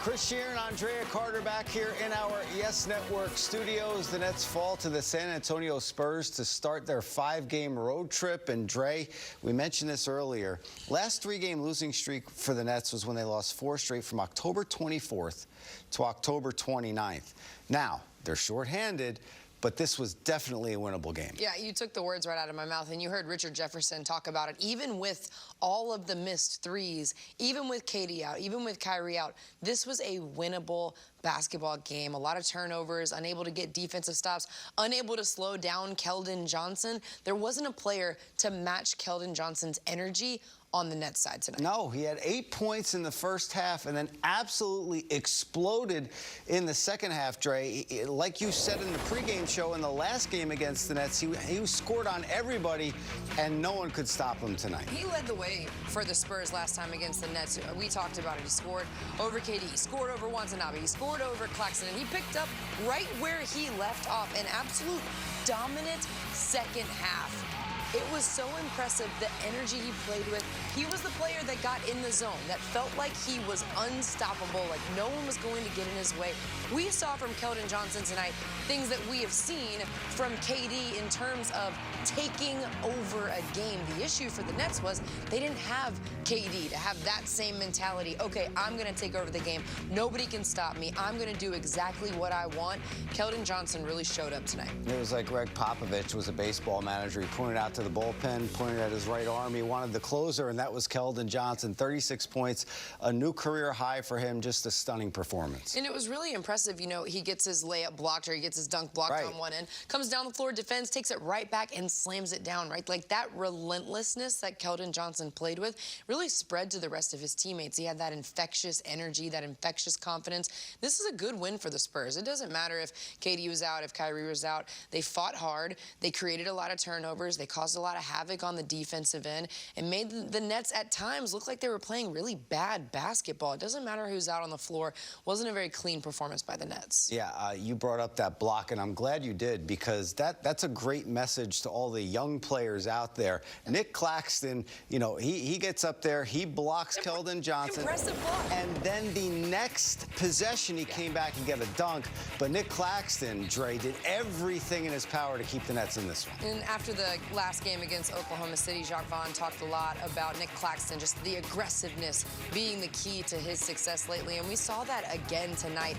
Chris Shear and Andrea Carter back here in our Yes Network studios. The Nets fall to the San Antonio Spurs to start their 5-game road trip. And Dre, we mentioned this earlier. Last 3-game losing streak for the Nets was when they lost 4 straight from October 24th to October 29th. Now, they're shorthanded, but this was definitely a winnable game. Yeah, you took the words right out of my mouth, and you heard Richard Jefferson talk about it. Even with all of the missed threes, even with KD out, even with Kyrie out, this was a winnable basketball game. A lot of turnovers, unable to get defensive stops, unable to slow down Keldon Johnson. There wasn't a player to match Keldon Johnson's energy on the Nets side tonight. No, he had 8 points in the first half and then absolutely exploded in the second half, Dre. Like you said in the pregame show in the last game against the Nets, he scored on everybody and no one could stop him tonight. He led the way for the Spurs last time against the Nets. We talked about it. He scored over KD, he scored over Watanabe, he scored over Claxton, and he picked up right where he left off an absolute dominant second half. It was so impressive, the energy he played with. He was the player that got in the zone, that felt like he was unstoppable, like no one was going to get in his way. We saw from Keldon Johnson tonight things that we have seen from KD in terms of taking over a game. The issue for the Nets was they didn't have KD to have that same mentality. Okay, I'm going to take over the game. Nobody can stop me. I'm going to do exactly what I want. Keldon Johnson really showed up tonight. It was like Greg Popovich was a baseball manager. He pointed out to the bullpen, pointed at his right arm. He wanted the closer, and that was Keldon Johnson. 36 points, a new career high for him. Just a stunning performance. And it was really impressive. You know, he gets his layup blocked or he gets his dunk blocked on one end, comes down the floor, defends, takes it right back and slams it down, right? Like that relentlessness that Keldon Johnson played with really spread to the rest of his teammates. He had that infectious energy, that infectious confidence. This is a good win for the Spurs. It doesn't matter if KD was out, if Kyrie was out. They fought hard. They created a lot of turnovers. They caused a lot of havoc on the defensive end and made the Nets at times look like they were playing really bad basketball. It doesn't matter who's out on the floor. Wasn't a very clean performance by the Nets. Yeah, you brought up that block, and I'm glad you did, because that's a great message to all the young players out there. Nick Claxton, you know, he gets up there, he blocks Keldon Johnson. Impressive block. And then the next possession, he came back and got a dunk. But Nick Claxton, Dre, did everything in his power to keep the Nets in this one. And after the last game against Oklahoma City, Jacques Vaughn talked a lot about Nick Claxton, just the aggressiveness being the key to his success lately. And we saw that again tonight.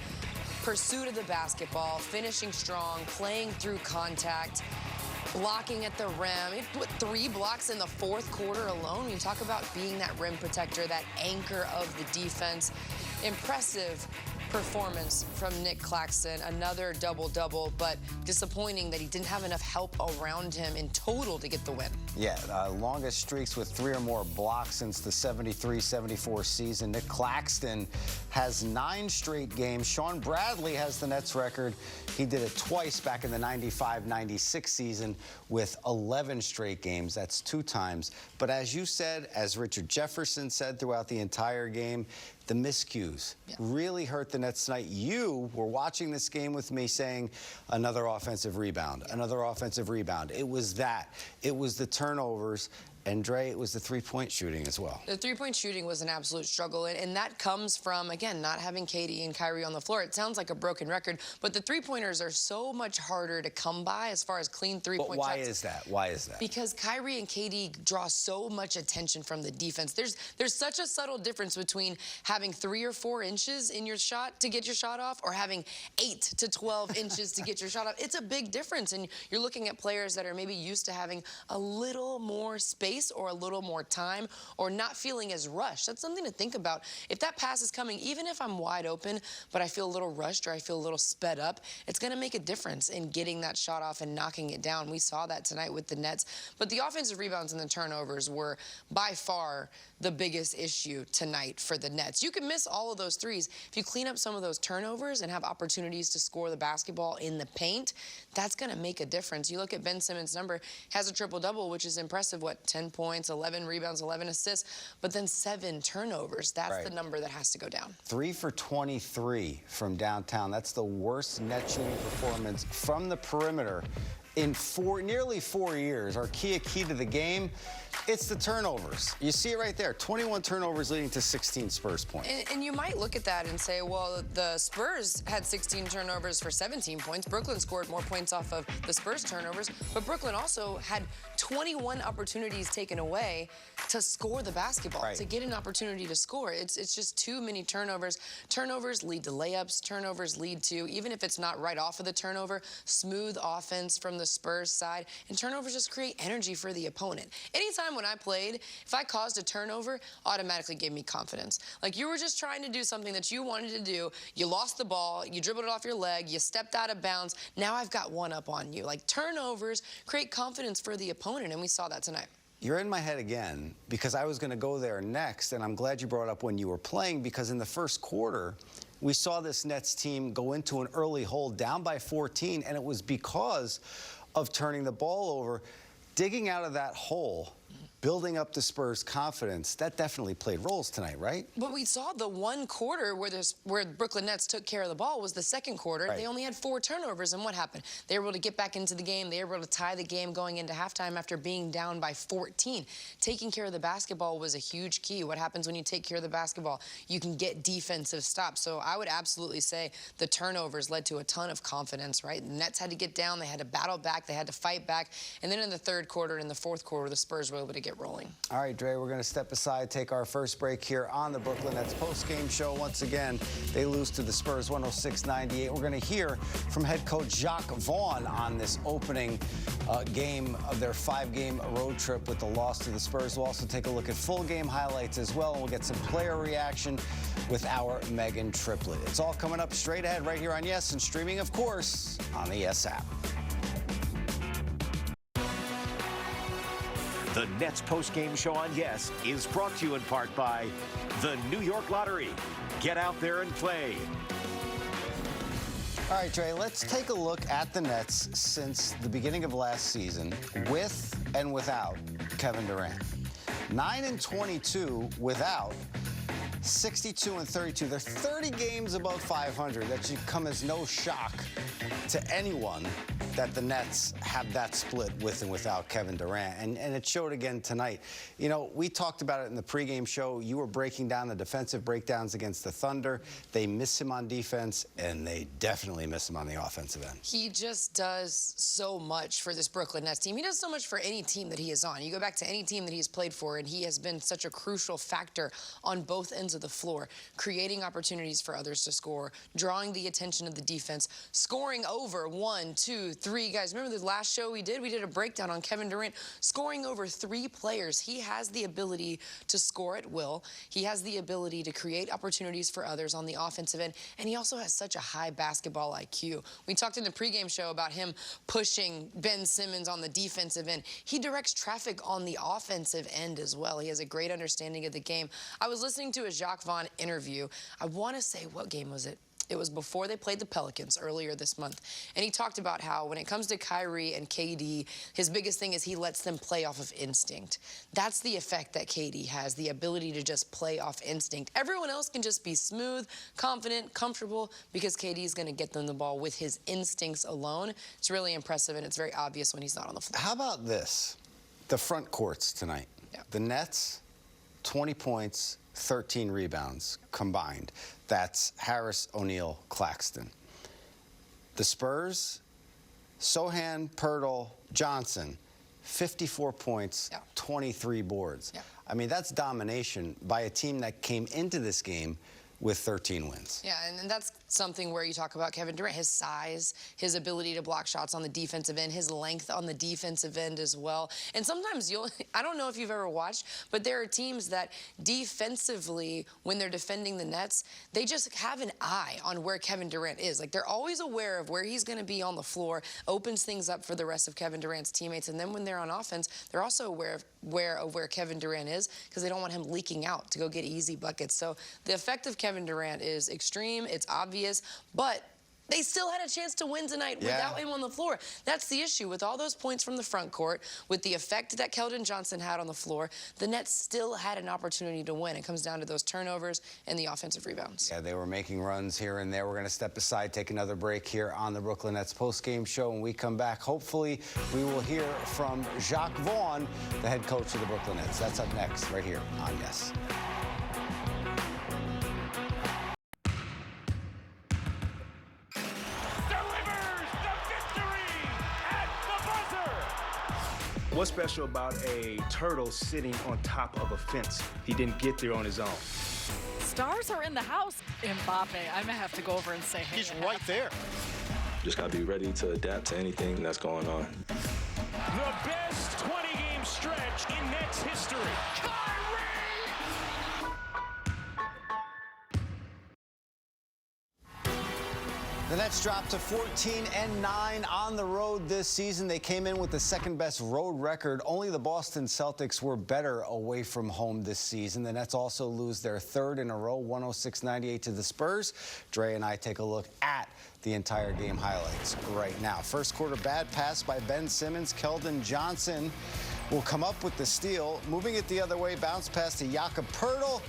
Pursuit of the basketball, finishing strong, playing through contact, blocking at the rim. He put 3 blocks in the fourth quarter alone. You talk about being that rim protector, that anchor of the defense. Impressive performance from Nick Claxton. Another double-double, but disappointing that he didn't have enough help around him in total to get the win. Yeah, longest streaks with 3 or more blocks since the 73-74 season. Nick Claxton has 9 straight games. Sean Bradley has the Nets record. He did it twice back in the 95-96 season with 11 straight games. That's 2 times. But as you said, as Richard Jefferson said throughout the entire game, the miscues really hurt the Nets tonight. You were watching this game with me saying another offensive rebound, another offensive rebound. It was that. It was the turnovers. And, Dre, it was the three-point shooting as well. The three-point shooting was an absolute struggle, and that comes from, again, not having KD and Kyrie on the floor. It sounds like a broken record, but the three-pointers are so much harder to come by as far as clean three-point shots. But why is that? Why is that? Because Kyrie and KD draw so much attention from the defense. There's such a subtle difference between having 3 or 4 inches in your shot to get your shot off or having 8 to 12 inches to get your shot off. It's a big difference, and you're looking at players that are maybe used to having a little more space or a little more time or not feeling as rushed. That's something to think about. If that pass is coming, even if I'm wide open, but I feel a little rushed or I feel a little sped up, it's going to make a difference in getting that shot off and knocking it down. We saw that tonight with the Nets. But the offensive rebounds and the turnovers were by far the biggest issue tonight for the Nets. You can miss all of those threes. If you clean up some of those turnovers and have opportunities to score the basketball in the paint, that's going to make a difference. You look at Ben Simmons' number, has a triple-double, which is impressive. What, 10 points, 11 rebounds, 11 assists, but then 7 turnovers. That's the number that has to go down. 3 for 23 from downtown. That's the worst net shooting performance from the perimeter in nearly 4 years, our key to the game, it's the turnovers. You see it right there, 21 turnovers leading to 16 Spurs points. And you might look at that and say, well, the Spurs had 16 turnovers for 17 points. Brooklyn scored more points off of the Spurs turnovers, but Brooklyn also had 21 opportunities taken away to score the basketball, to get an opportunity to score. It's just too many turnovers. Turnovers lead to layups. Turnovers lead to, even if it's not right off of the turnover, smooth offense from the Spurs side. And turnovers just create energy for the opponent. Anytime when I played, if I caused a turnover, automatically gave me confidence. Like, you were just trying to do something that you wanted to do. You lost the ball. You dribbled it off your leg. You stepped out of bounds. Now I've got one up on you. Like, turnovers create confidence for the opponent, and we saw that tonight. You're in my head again, because I was going to go there next, and I'm glad you brought it up when you were playing, because in the first quarter, we saw this Nets team go into an early hole down by 14, and it was because of turning the ball over, digging out of that hole, building up the Spurs' confidence. That definitely played roles tonight, right? But we saw the one quarter where Brooklyn Nets took care of the ball was the second quarter. They only had 4 turnovers, and what happened? They were able to get back into the game. They were able to tie the game going into halftime after being down by 14. Taking care of the basketball was a huge key. What happens when you take care of the basketball? You can get defensive stops. So I would absolutely say the turnovers led to a ton of confidence, right? The Nets had to get down. They had to battle back. They had to fight back. And then in the third quarter and the fourth quarter, the Spurs were able to get rolling. All right, Dre, we're going to step aside, take our first break here on the Brooklyn Nets post-game show. Once again, they lose to the Spurs 106-98. We're going to hear from head coach Jacques Vaughn on this opening game of their 5-game road trip with the loss to the Spurs. We'll also take a look at full game highlights as well, and we'll get some player reaction with our Megan Triplet. It's all coming up straight ahead right here on Yes, and streaming, of course, on the Yes app. The Nets post-game show on Yes is brought to you in part by the New York Lottery. Get out there and play. All right, Dre, let's take a look at the Nets since the beginning of last season, with and without Kevin Durant. 9-22 without, 62-32. They're 30 games above 500. That should come as no shock to anyone that the Nets have that split with and without Kevin Durant. And it showed again tonight. You know, we talked about it in the pregame show. You were breaking down the defensive breakdowns against the Thunder. They miss him on defense, and they definitely miss him on the offensive end. He just does so much for this Brooklyn Nets team. He does so much for any team that he is on. You go back to any team that he's played for, and he has been such a crucial factor on both ends of the floor, creating opportunities for others to score, drawing the attention of the defense, scoring over 1, 2, 3 guys. Remember the last show we did a breakdown on Kevin Durant scoring over 3 players. He has the ability to score at will. He has the ability to create opportunities for others on the offensive end, and he also has such a high basketball IQ. We talked in the pregame show about him pushing Ben Simmons on the defensive end. He directs traffic on the offensive end as well. He has a great understanding of the game. I was listening to a Jacques Vaughn interview. I want to say, what game was it? It was before they played the Pelicans earlier this month. And he talked about how when it comes to Kyrie and KD, his biggest thing is he lets them play off of instinct. That's the effect that KD has, the ability to just play off instinct. Everyone else can just be smooth, confident, comfortable, because KD is going to get them the ball with his instincts alone. It's really impressive, and it's very obvious when he's not on the floor. How about this? The front courts tonight. Yeah. The Nets, 20 points, 13 rebounds combined. That's Harris, O'Neal, Claxton. The Spurs, Sohan, Pirtle, Johnson, 54 points, 23 boards. I mean, that's domination by a team that came into this game with 13 wins. Yeah, and that's something where you talk about Kevin Durant, his size, his ability to block shots on the defensive end, his length on the defensive end as well. And sometimes I don't know if you've ever watched, but there are teams that defensively, when they're defending the Nets, they just have an eye on where Kevin Durant is. Like, they're always aware of where he's going to be on the floor, opens things up for the rest of Kevin Durant's teammates. And then when they're on offense, they're also aware of where Kevin Durant is, because they don't want him leaking out to go get easy buckets. So the effect of Kevin Durant is extreme, it's obvious, but They still had a chance to win tonight without him on the floor. That's the issue. With all those points from the front court, with the effect that Keldon Johnson had on the floor, the Nets still had an opportunity to win. It comes down to those turnovers and the offensive rebounds. Yeah, they were making runs here and there. We're going to step aside, take another break here on the Brooklyn Nets postgame show. When we come back, hopefully we will hear from Jacques Vaughn, the head coach of the Brooklyn Nets. That's up next right here on Yes. What's special about a turtle sitting on top of a fence? He didn't get there on his own. Stars are in the house. Mbappe, I'm gonna have to go over and say hey. He's right there. Just gotta be ready to adapt to anything that's going on. The best 20-game stretch in Nets history. The Nets dropped to 14-9 on the road this season. They came in with the second-best road record. Only the Boston Celtics were better away from home this season. The Nets also lose their third in a row, 106-98 to the Spurs. Dre and I take a look at the entire game highlights right now. First quarter, bad pass by Ben Simmons. Keldon Johnson will come up with the steal. Moving it the other way, bounce pass to Jakob Poeltl.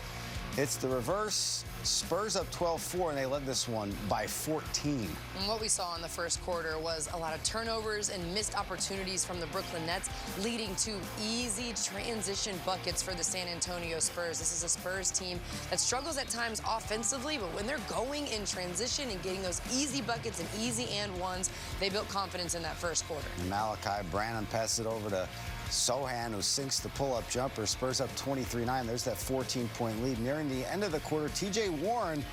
It's the reverse. Spurs up 12-4, and they led this one by 14. And what we saw in the first quarter was a lot of turnovers and missed opportunities from the Brooklyn Nets, leading to easy transition buckets for the San Antonio Spurs. This is a Spurs team that struggles at times offensively, but when they're going in transition and getting those easy buckets and easy and ones, they built confidence in that first quarter. And Malachi Branham passes it over to Sohan, who sinks the pull-up jumper. Spurs up 23-9. There's that 14-point lead. Nearing the end of the quarter, T.J. Warren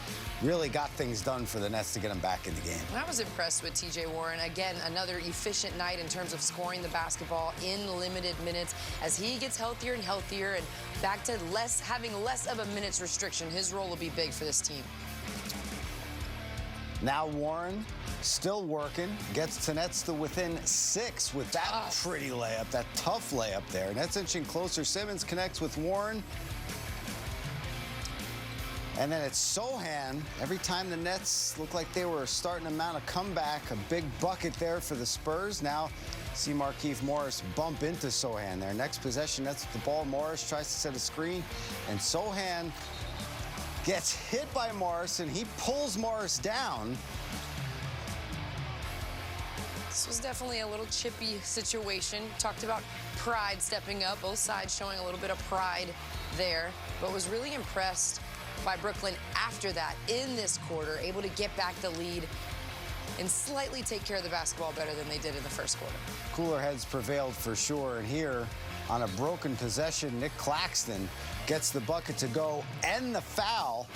really got things done for the Nets to get them back in the game. And I was impressed with T.J. Warren. Again, another efficient night in terms of scoring the basketball in limited minutes. As he gets healthier and healthier and back to having less of a minutes restriction, his role will be big for this team. Now Warren still working, gets the Nets to within 6 with that pretty layup, that tough layup there. Nets inching closer. Simmons connects with Warren. And then it's Sohan. Every time the Nets looked like they were starting to mount a comeback, a big bucket there for the Spurs. Now see Markieff Morris bump into Sohan there. Next possession, Nets with the ball. Morris tries to set a screen, and Sohan gets hit by Morris, and he pulls Morris down. This was definitely a little chippy situation. Talked about pride stepping up, both sides showing a little bit of pride there, but was really impressed by Brooklyn after that in this quarter, able to get back the lead and slightly take care of the basketball better than they did in the first quarter. Cooler heads prevailed for sure, and here on a broken possession, Nick Claxton gets the bucket to go and the foul.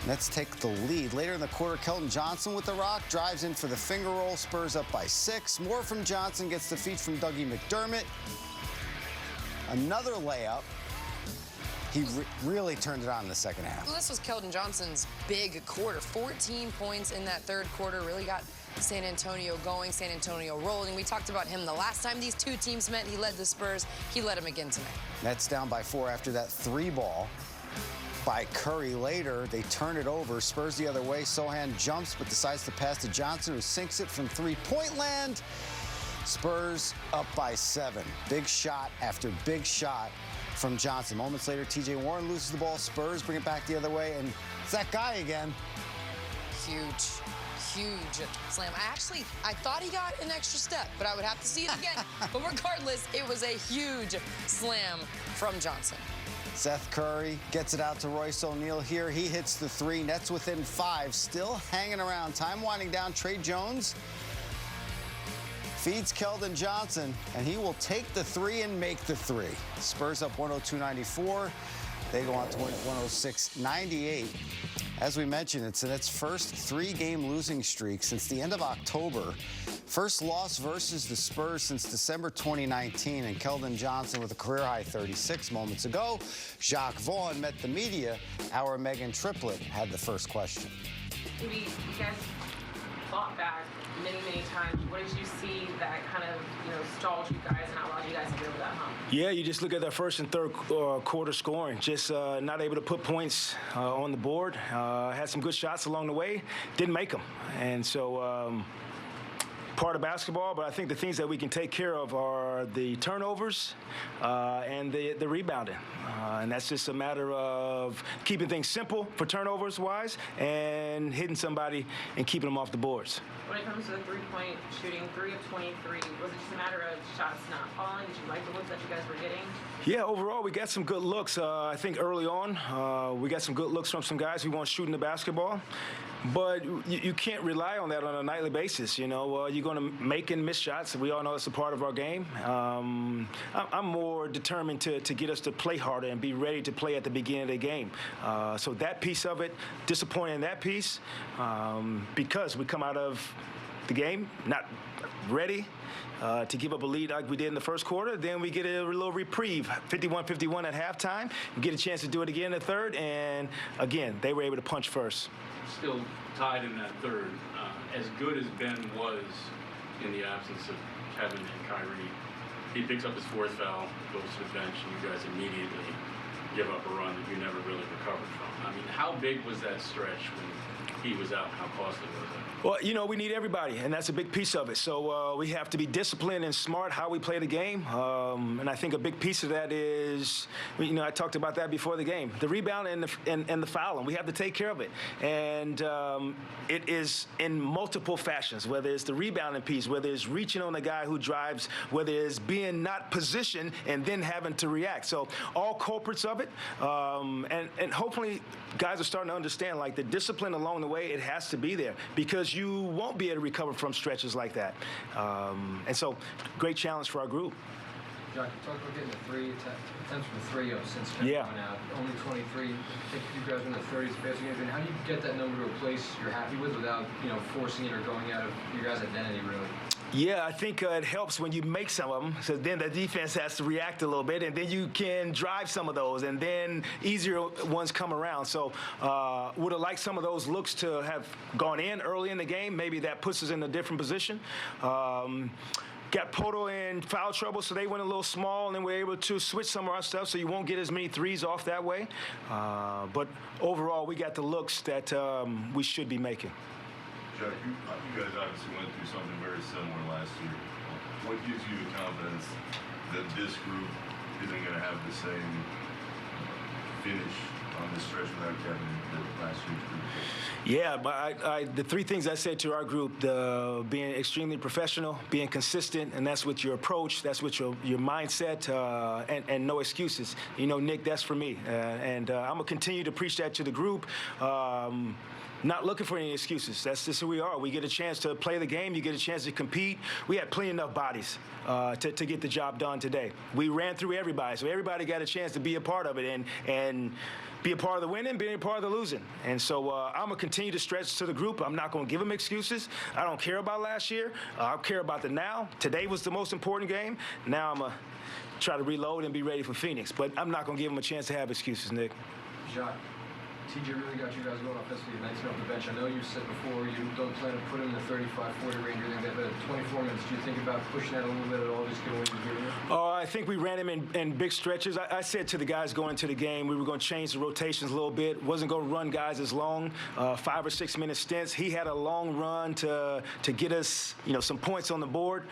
Nets take the lead. Later in the quarter, Keldon Johnson with the rock, drives in for the finger roll. Spurs up by 6. More from Johnson, gets the feed from Dougie McDermott. Another layup. He really turned it on in the second half. Well, this was Keldon Johnson's big quarter. 14 points in that third quarter. Really got San Antonio going, San Antonio rolling. We talked about him the last time these two teams met. He led the Spurs. He led them again tonight. Nets down by 4 after that 3-ball by Curry later. They turn it over. Spurs the other way. Sohan jumps but decides to pass to Johnson, who sinks it from three-point land. Spurs up by 7. Big shot after big shot from Johnson. Moments later, T.J. Warren loses the ball. Spurs bring it back the other way, and it's that guy again. Huge slam. I thought he got an extra step, but I would have to see it again. But regardless, it was a huge slam from Johnson. Seth Curry gets it out to Royce O'Neal here. He hits the 3. Nets within 5, still hanging around. Time winding down. Trey Jones feeds Keldon Johnson, and he will take the 3 and make the 3. Spurs up 102-94. They go on to win 106-98. As we mentioned, it's the Nets' first 3-game losing streak since the end of October. First loss versus the Spurs since December 2019, and Keldon Johnson with a career-high 36 moments ago. Jacques Vaughn met the media. Our Megan Triplett had the first question. You guys fought back many times. What did you see that kind of, stalled you guys and allowed you guys to get over that hump? Yeah, you just look at that first and third quarter scoring. Just not able to put points on the board. Had some good shots along the way, didn't make them. And so part of basketball, but I think the things that we can take care of are the turnovers and the rebounding. And that's just a matter of keeping things simple for turnovers-wise and hitting somebody and keeping them off the boards. When it comes to the three-point shooting, 3 of 23, was it just a matter of shots not falling? Did you like the looks that you guys were getting? Yeah, overall, we got some good looks. I think early on, we got some good looks from some guys who weren't shooting the basketball. But you can't rely on that on a nightly basis. You're going to make and miss shots. We all know it's a part of our game. I'm more determined to get us to play harder and be ready to play at the beginning of the game. So that piece of it, disappointing in that piece, because we come out of the game not ready to give up a lead like we did in the first quarter. Then we get a little reprieve, 51-51 at halftime. We get a chance to do it again in the third, and again, they were able to punch first. Still tied in that third. As good as Ben was in the absence of Kevin and Kyrie, he picks up his fourth foul, goes to the bench, and you guys immediately give up a run that you never really recovered from. I mean, how big was that stretch when he was out? How costly was it? Well, we need everybody, and that's a big piece of it. So we have to be disciplined and smart how we play the game. And I think a big piece of that is, I talked about that before the game, the rebound and the fouling. We have to take care of it. And it is in multiple fashions, whether it's the rebounding piece, whether it's reaching on the guy who drives, whether it's being not positioned and then having to react. So all culprits of it. And hopefully guys are starting to understand, like, the discipline along the way, it has to be there, because you won't be able to recover from stretches like that. And so, great challenge for our group. John, you talked about getting the three attempts from the three since Kevin went out. Only 23. I think you guys are in the 30s passing it. How do you get that number to a place you're happy with without, forcing it or going out of your guys' identity, really? Yeah, I think it helps when you make some of them, so then the defense has to react a little bit, and then you can drive some of those, and then easier ones come around. So would have liked some of those looks to have gone in early in the game. Maybe that puts us in a different position. Got Poto in foul trouble, so they went a little small, and then we're able to switch some of our stuff so you won't get as many threes off that way. But overall, we got the looks that we should be making. Jack, you guys obviously went through something very similar last year. What gives you the confidence that this group isn't going to have the same finish on this stretch without Kevin that last year's group did? Yeah, but the three things I said to our group, being extremely professional, being consistent, and that's with your approach, that's with your mindset, and no excuses. Nick, that's for me. And I'm going to continue to preach that to the group. Not looking for any excuses. That's just who we are. We get a chance to play the game. You get a chance to compete. We had plenty enough bodies to get the job done today. We ran through everybody, so everybody got a chance to be a part of it and be a part of the winning, be a part of the losing. And so I'm going to continue to stretch to the group. I'm not going to give them excuses. I don't care about last year. I care about the now. Today was the most important game. Now I'm going to try to reload and be ready for Phoenix. But I'm not going to give them a chance to have excuses, Nick. Jacques, TJ really got you guys going offensively. You mentioned off the bench. I know you said before you don't plan to put him in the 35-40 range or anything like that, but 24 minutes, do you think about pushing that a little bit at all, just given what you're giving him? I think we ran him in big stretches. I said to the guys going into the game, we were going to change the rotations a little bit. Wasn't going to run guys as long, 5 or 6 minute stints. He had a long run to get us, some points on the board.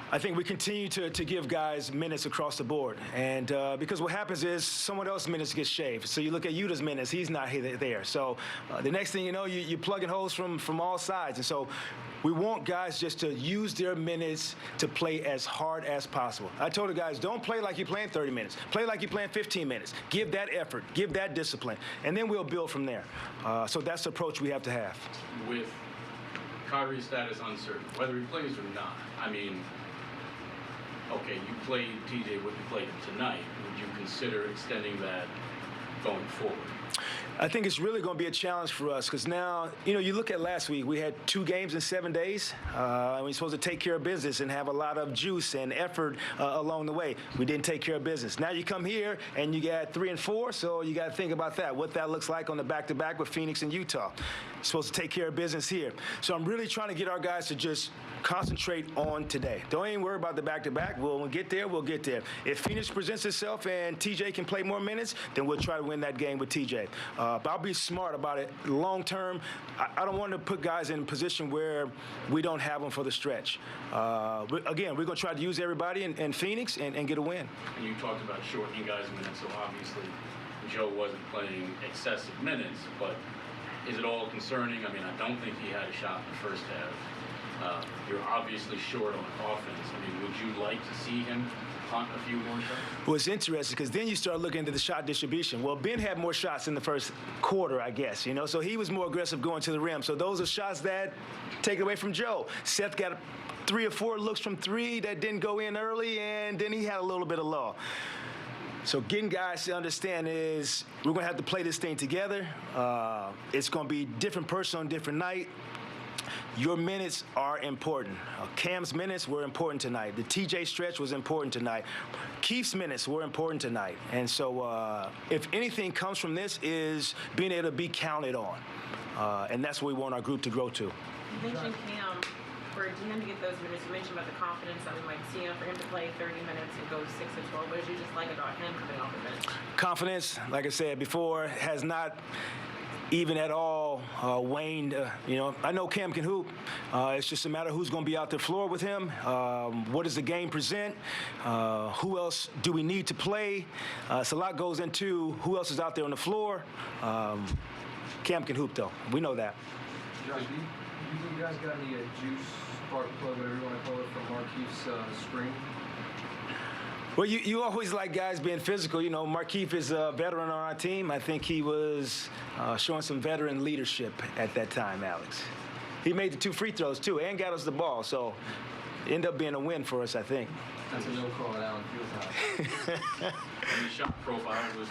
I think we continue to give guys minutes across the board. And because what happens is someone else's minutes get shaved. So you look at Yuta's minutes, he's not there. So the next thing you know, you're plugging holes from all sides. And so we want guys just to use their minutes to play as hard as possible. I told the guys, don't play like you're playing 30 minutes. Play like you're playing 15 minutes. Give that effort. Give that discipline. And then we'll build from there. So that's the approach we have to have. With Kyrie's status uncertain, whether he plays or not, I mean, okay, you played TJ what you played him tonight. Would you consider extending that going forward? I think it's really going to be a challenge for us because now, you look at last week, we had 2 games in 7 days. We're supposed to take care of business and have a lot of juice and effort along the way. We didn't take care of business. Now you come here and you got 3 and 4, so you got to think about that, what that looks like on the back-to-back with Phoenix and Utah. You're supposed to take care of business here. So I'm really trying to get our guys to just concentrate on today. Don't even worry about the back-to-back. When we get there, we'll get there. If Phoenix presents itself and TJ can play more minutes, then we'll try to win that game with TJ. But I'll be smart about it. Long term, I don't want to put guys in a position where we don't have them for the stretch. Again, we're going to try to use everybody in Phoenix and get a win. And you talked about shortening guys' minutes, so obviously Joe wasn't playing excessive minutes, but is it all concerning? I mean, I don't think he had a shot in the first half. You're obviously short on offense. I mean, would you like to see him hunt a few more shots? Well, it's interesting because then you start looking into the shot distribution. Well, Ben had more shots in the first quarter, I guess, so he was more aggressive going to the rim. So those are shots that take it away from Joe. Seth got 3 or 4 looks from 3 that didn't go in early, and then he had a little bit of lull. So getting guys to understand is we're going to have to play this thing together. It's going to be different person on different night. Your minutes are important. Cam's minutes were important tonight. The TJ stretch was important tonight. Keith's minutes were important tonight. And so if anything comes from this is being able to be counted on. And that's what we want our group to grow to. You mentioned Cam. For him to get those minutes, you mentioned about the confidence that we might see him, for him to play 30 minutes and go 6 and 12. What did you just like about him coming off the bench? Confidence, like I said before, has not even at all waned. I know Cam can hoop. It's just a matter of who's going to be out the floor with him. What does the game present? Who else do we need to play? So a lot goes into who else is out there on the floor. Cam can hoop, though. We know that. Josh, do you think you guys got any juice, spark plug, whatever you want to call it, from Markeith's spring? Well, you always like guys being physical. Markeith is a veteran on our team. I think he was showing some veteran leadership at that time, Alex. He made the 2 free throws, too, and got us the ball. So it ended up being a win for us, I think. That's a no call at Allen Fieldhouse. And the shot profile was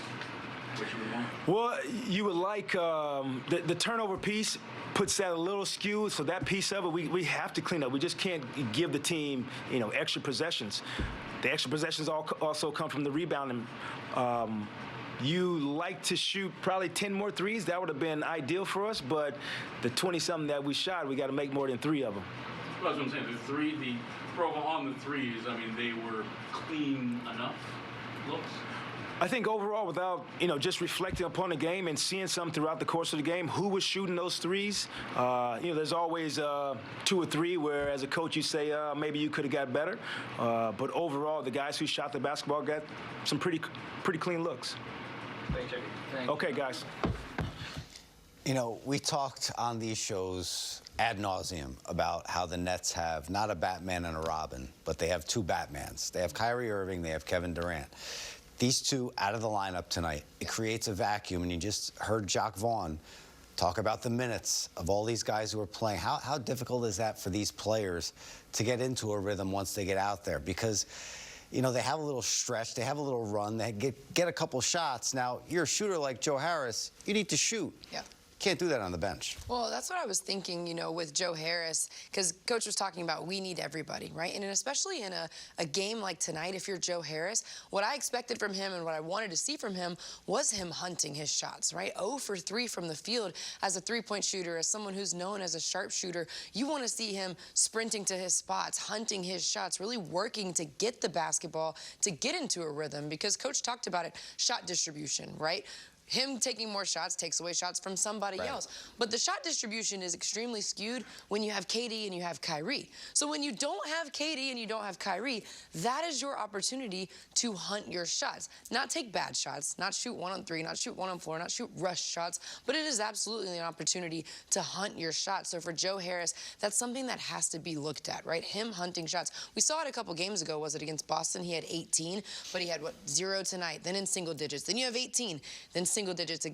what you would want? Well, you would like the turnover piece puts that a little skew, so that piece of it we have to clean up. We just can't give the team, extra possessions. The extra possessions also come from the rebounding. You like to shoot probably 10 more threes. That would have been ideal for us, but the 20-something that we shot, we got to make more than 3 of them. Well, that's what I'm saying. The profile on the threes, I mean, they were clean enough looks. I think overall, without just reflecting upon the game and seeing some throughout the course of the game, who was shooting those threes, there's always 2 or 3 where, as a coach, you say maybe you could have got better. But overall, the guys who shot the basketball got some pretty clean looks. Thanks, Jimmy. Thanks. Okay, guys. We talked on these shows ad nauseum about how the Nets have not a Batman and a Robin, but they have 2 Batmans. They have Kyrie Irving, they have Kevin Durant. These 2 out of the lineup tonight, it creates a vacuum, and you just heard Jacques Vaughn talk about the minutes of all these guys who are playing. How difficult is that for these players to get into a rhythm once they get out there? Because, they have a little stretch, they have a little run, they get a couple shots. Now, you're a shooter like Joe Harris, you need to shoot. Yeah. Can't do that on the bench. Well, that's what I was thinking, with Joe Harris, because Coach was talking about we need everybody, right? And especially in a game like tonight, if you're Joe Harris, what I expected from him and what I wanted to see from him was him hunting his shots, right? 0 for 3 from the field as a 3-point shooter, as someone who's known as a sharpshooter. You want to see him sprinting to his spots, hunting his shots, really working to get the basketball, to get into a rhythm, because Coach talked about it, shot distribution, right? Him taking more shots takes away shots from somebody else. But the shot distribution is extremely skewed when you have KD and you have Kyrie. So when you don't have KD and you don't have Kyrie, that is your opportunity to hunt your shots. Not take bad shots, not shoot 1 on 3, not shoot 1 on 4, not shoot rush shots, but it is absolutely an opportunity to hunt your shots. So for Joe Harris, that's something that has to be looked at, right? Him hunting shots. We saw it a couple games ago. Was it against Boston? He had 18, but he had, 0 tonight, then in single digits. Then you have 18, then single digits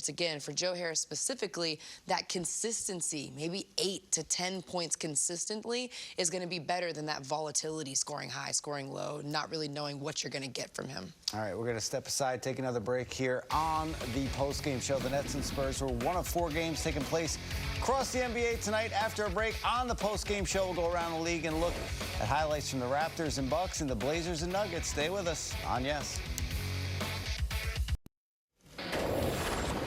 again. For Joe Harris specifically, that consistency, maybe 8 to 10 points consistently, is going to be better than that volatility, scoring high, scoring low, not really knowing what you're going to get from him. All right, we're going to step aside, take another break here on the post-game show. The Nets and Spurs were one of 4 games taking place across the NBA tonight. After a break on the post-game show, we'll go around the league and look at highlights from the Raptors and Bucks and the Blazers and Nuggets. Stay with us on Yes.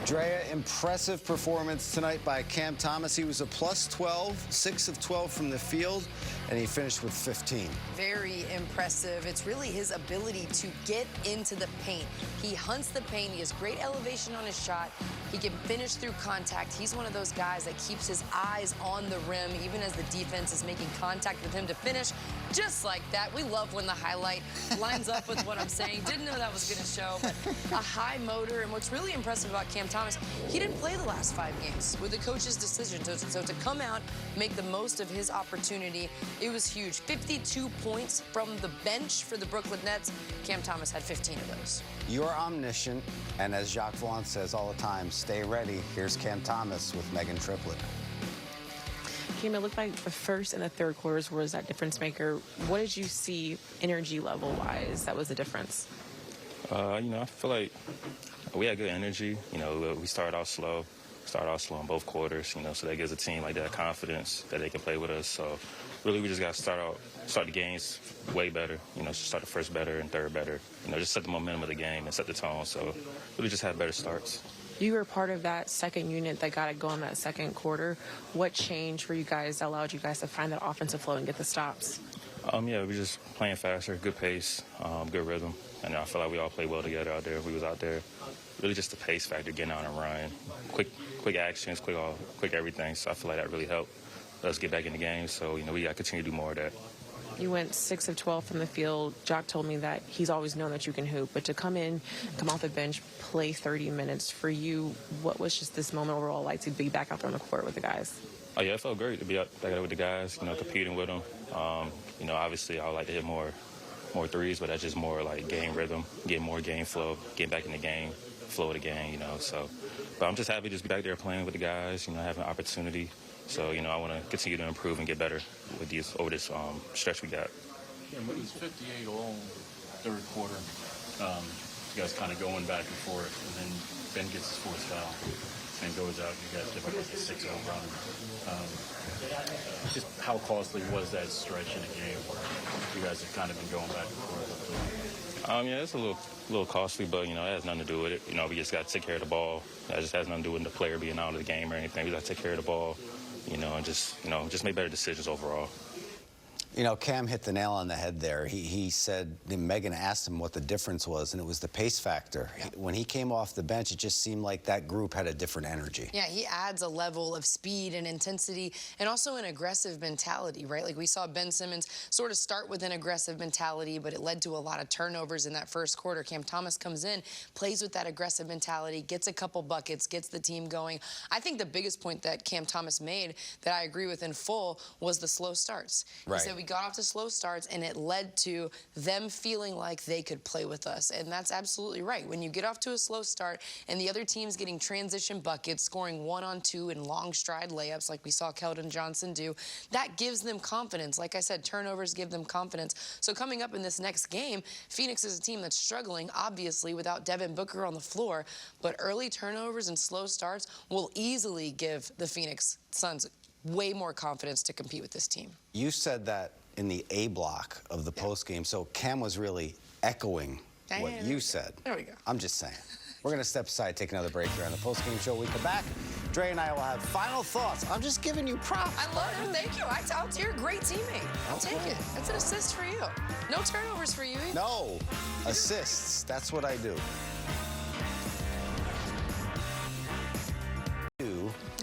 Drea, impressive performance tonight by Cam Thomas. He was a plus 12, 6 of 12 from the field, and he finished with 15. Very impressive. It's really his ability to get into the paint. He hunts the paint. He has great elevation on his shot. He can finish through contact. He's one of those guys that keeps his eyes on the rim, even as the defense is making contact with him to finish. Just like that. We love when the highlight lines up with what I'm saying. Didn't know that was going to show, but a high motor. And what's really impressive about Cam Thomas, he didn't play the last 5 games with the coach's decision. So to come out, make the most of his opportunity, it was huge. 52 points from the bench for the Brooklyn Nets. Cam Thomas had 15 of those. You're omniscient, and as Jacques Vaughn says all the time, stay ready. Here's Cam Thomas with Megan Triplett. Cam, it looked like the first and the third quarters was that difference maker. What did you see energy level-wise that was the difference? I feel like we had good energy. We started off slow in both quarters, so that gives a team like that confidence that they can play with us. So really we just got to start the games way better, start the first better and third better, just set the momentum of the game and set the tone. So really just have better starts. You were part of that second unit that got it going that second quarter. What changed for you guys that allowed you guys to find that offensive flow and get the stops? We were just playing faster, good pace, good rhythm. And I feel like we all played well together out there. We was out there. Really just the pace factor, getting out and running. Quick actions, quick everything. So I feel like that really helped us get back in the game. So, we got to continue to do more of that. You went 6 of 12 from the field. Jock told me that he's always known that you can hoop, but to come off the bench, play 30 minutes, for you, what was just this moment overall like to be back out there on the court with the guys? Oh, yeah, it felt great to be back there with the guys, competing with them. Obviously I would like to hit more threes, but that's just more like game rhythm, getting more game flow, getting back in the game, flow of the game, But I'm just happy to just be back there playing with the guys, having an opportunity. So, I want to continue to improve and get better with over this stretch we got. Yeah, but it's 58 all third quarter. You guys kind of going back and forth, and then Ben gets his 4th foul and goes out. You guys give up like a 6-0 run. Just how costly was that stretch in a game where you guys have kind of been going back and forth? It's a little costly, but, it has nothing to do with it. We just got to take care of the ball. That just has nothing to do with the player being out of the game or anything. We got to take care of the ball. And just make better decisions overall. Cam hit the nail on the head there. He said, Megan asked him what the difference was, and it was the pace factor. Yeah. When he came off the bench, it just seemed like that group had a different energy. Yeah, he adds a level of speed and intensity and also an aggressive mentality, right? Like we saw Ben Simmons sort of start with an aggressive mentality, but it led to a lot of turnovers in that first quarter. Cam Thomas comes in, plays with that aggressive mentality, gets a couple buckets, gets the team going. I think the biggest point that Cam Thomas made that I agree with in full was the slow starts. Right. He said we got off to slow starts, and it led to them feeling like they could play with us. And that's absolutely right. When you get off to a slow start and the other team's getting transition buckets, scoring 1-on-2 and long stride layups like we saw Keldon Johnson do, that gives them confidence. Like I said, turnovers give them confidence. So coming up in this next game, Phoenix is a team that's struggling, obviously, without Devin Booker on the floor. But early turnovers and slow starts will easily give the Phoenix Suns way more confidence to compete with this team. You said that in the A block of the postgame, so Cam was really echoing what you said. There we go. I'm just saying. We're going to step aside, take another break here on the postgame show. We come back. Dre and I will have final thoughts. I'm just giving you props. I love it. Thank you. You're a great teammate. I'll take it. That's an assist for you. No turnovers for you. No. Assists. That's what I do.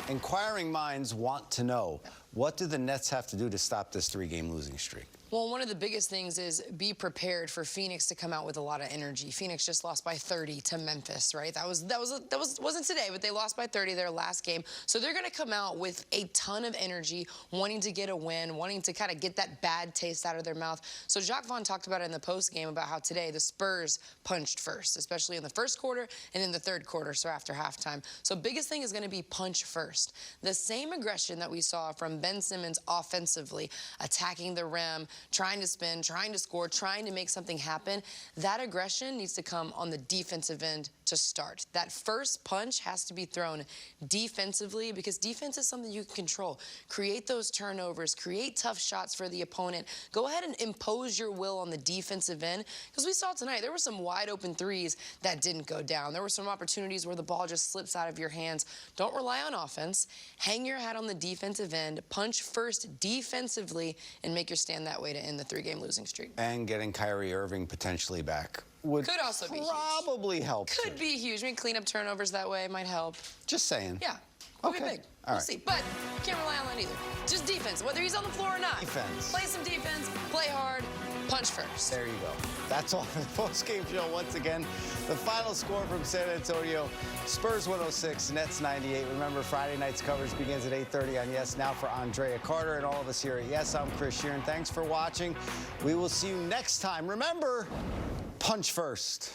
Inquiring minds want to know, What do the Nets have to do to stop this 3-game losing streak? Well, one of the biggest things is be prepared for Phoenix to come out with a lot of energy. Phoenix just lost by 30 to Memphis, right? Wasn't today, but they lost by 30 their last game. So they're going to come out with a ton of energy, wanting to get a win, wanting to kind of get that bad taste out of their mouth. So Jacques Vaughn talked about it in the post game about how today the Spurs punched first, especially in the first quarter and in the third quarter, so after halftime. So biggest thing is going to be punch first. The same aggression that we saw from Ben Simmons offensively, attacking the rim, trying to spin, trying to score, trying to make something happen, that aggression needs to come on the defensive end to start. That first punch has to be thrown defensively because defense is something you can control. Create those turnovers, create tough shots for the opponent. Go ahead and impose your will on the defensive end because we saw tonight there were some wide open threes that didn't go down. There were some opportunities where the ball just slips out of your hands. Don't rely on offense. Hang your hat on the defensive end, punch first defensively, and make your stand that way to end the 3-game losing streak. And getting Kyrie Irving potentially back could also be probably help. Could be huge. I mean, clean up turnovers that way might help. Just saying. Yeah. Could be Okay. big. All We'll right. see. But can't rely on that either. Just defense, whether he's on the floor or not. Defense. Play some defense, play hard, punch first. There you go. That's all for the post-game show. Once again, the final score from San Antonio, Spurs 106, Nets 98. Remember, Friday night's coverage begins at 8:30 on Yes Now. For Andrea Carter and all of us here at Yes, I'm Chris Sheeran. Thanks for watching. We will see you next time. Remember, punch first.